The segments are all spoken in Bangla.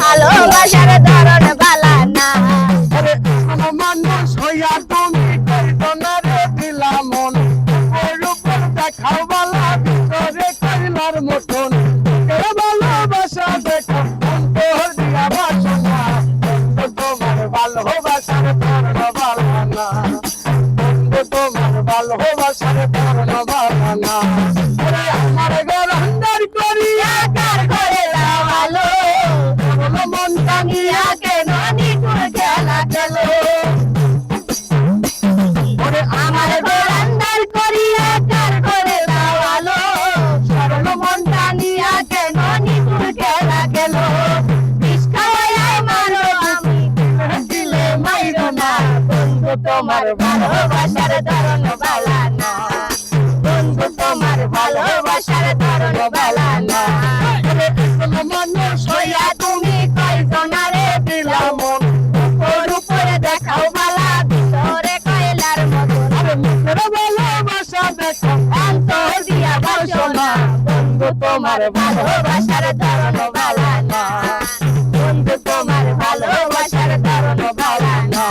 ভালোবাসার ধরন বালা না। মানুষ হইয়া তুমি কইতনারে দিলা মন, ওর উপর দেখাও বালা ভিতরে কইলার মতন। ভালোবাসা দেখো অন্তর দিয়া বাসনা, তোমার ভালোবাসার ধরন বালা না। তোমার ভালোবাসার ধরন বালা না। আমার ঘর আন্দার করিয়া কার করে লাগালো মন টানিয়া কেন নিঠুর খেলা খেলো। আমার বারান্দার করিয়া কার করে লাগালো সরল মন টানিয়া কেন নিঠুর খেলা খেলো। বিষ খাওয়ায় মারো আমি দিলে মাইরো না। বন্ধু তোমার ভালোবাসার ধরন বালা না। বন্ধু তোমার ভালোবাসার ধরন বালা না। মানুষ হইয়া তুমি কয়জনারে দিলা মন, ওর উপরে দেখাও বালা ভিতরে কয়লার মতন। ভালোবাসা দেখো অন্তর দিয়া বাসনা, বন্ধু তোমার ভালোবাসার ধরন বালা না। বন্ধু তোমার ভালোবাসার ধরন বালা না।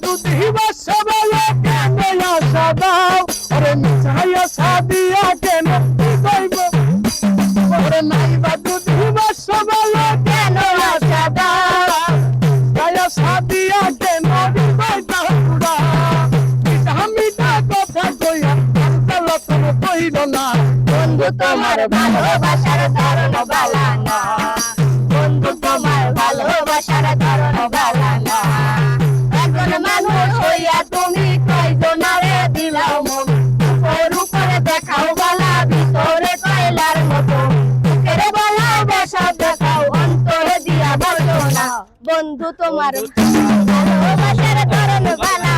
দুধি বাসা বলো কেন আশা দাও, আরে মিঠাইয়া সাদিয়া কেন কইব, ওরে নাইবা দুধি বাসা বলো কেন আশা দাও, গায়া সাদিয়া কেন কইতা পুরা। মিঠা মিঠা কথা কইয়া গেলো তুমি কইল না। বন্ধু তোমার ভালোবাসার ধরন বালা না। বন্ধু তোমার ভালোবাসার ধরন বালা না। এখন মানুষ হইয়া তুমি কয়জনারে দিলাও মন, ওর উপরে দেখাও বালা ভিতরে কয়লার মতো। মুখের ভালোবাসা দেখাও অন্তরে দিয়া বসো না। বন্ধু তোমার ভালোবাসার ধরন বালা